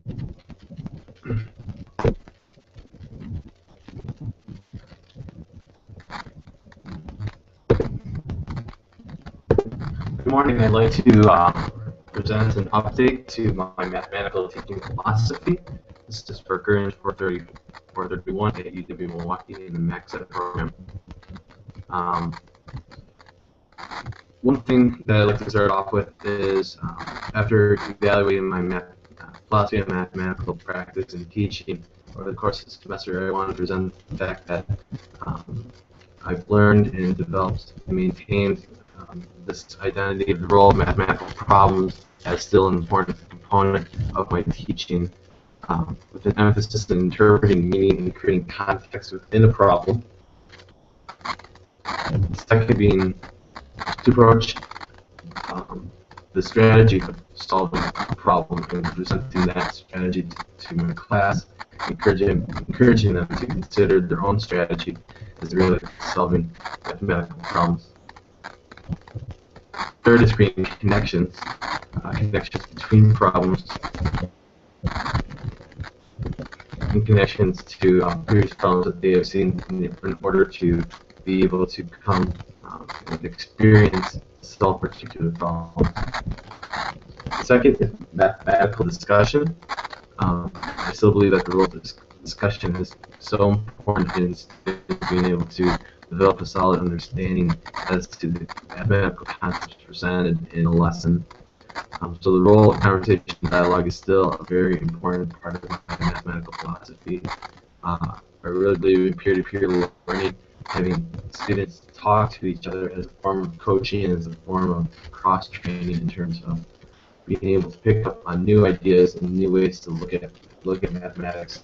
Good morning. I'd like to present an update to my mathematical teaching philosophy. This is for current 431 at UW Milwaukee in the MaxEd program. One thing that I'd like to start off with is after evaluating my philosophy of mathematical practice and teaching over the course of the semester, I want to present the fact that I've learned and developed and maintained this identity of the role of mathematical problems as still an important component of my teaching, with an emphasis on interpreting meaning and creating context within a problem. The second being to approach the strategy of solving a problem and presenting that strategy to my class, encouraging them to consider their own strategy as really solving mathematical problems. Third is creating connections between problems and connections to previous problems that they have seen in order to be able to become experience solve particular problems. The second is mathematical discussion. I still believe that the role of discussion is so important in being able to develop a solid understanding as to the mathematical concepts presented in a lesson. So the role of conversation and dialogue is still a very important part of my mathematical philosophy. I really believe in peer-to-peer learning, having students talk to each other as a form of coaching and as a form of cross-training in terms of being able to pick up on new ideas and new ways to look at mathematics.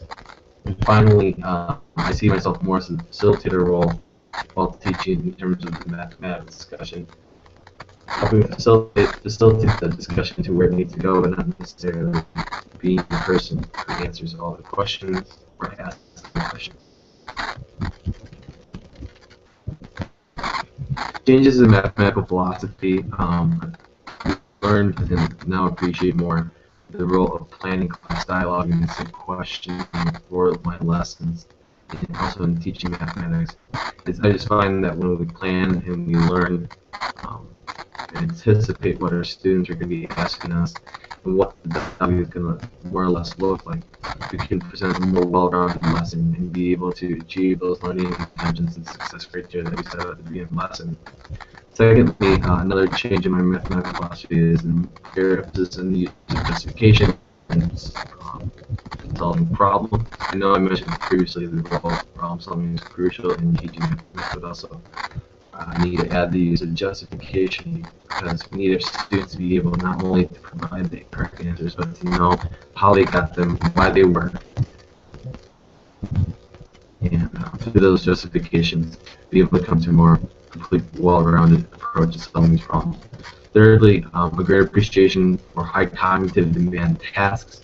And finally, I see myself more as a facilitator role while teaching in terms of the mathematical discussion, helping facilitate the discussion to where it needs to go, but not necessarily being the person who answers all the questions or asks the questions. Changes in mathematical philosophy, I've learned and now appreciate more the role of planning class dialogue and some questions for my lessons, and also in teaching mathematics. I just find that when we plan and we learn and anticipate what our students are going to be asking us and what the value is going to more or less look like, we can present a more well-rounded lesson and be able to achieve those learning intentions and success criteria that we set out at the beginning of the lesson. Secondly, another change in my mathematical philosophy is greater emphasis on the use of justification and solving problems. I know I mentioned previously the role of problem solving is crucial in teaching mathematics, but also need to add the use of justification, because we need our students to be able not only to provide the correct answers, but to know how they got them, why they were, and through those justifications, be able to come to a more complete, well-rounded approach to solving these problems. Thirdly, a greater appreciation for high cognitive demand tasks.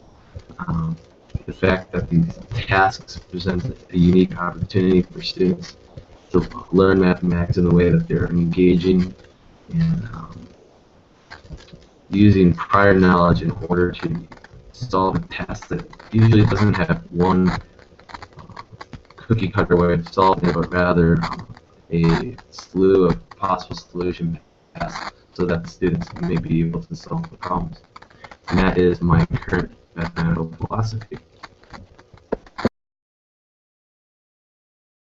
The fact that these tasks present a unique opportunity for students to learn mathematics in a way that they're engaging and using prior knowledge in order to solve a task that usually doesn't have one cookie cutter way of solving it, but rather a slew of possible solution paths so that students may be able to solve the problems. And that is my current mathematical philosophy.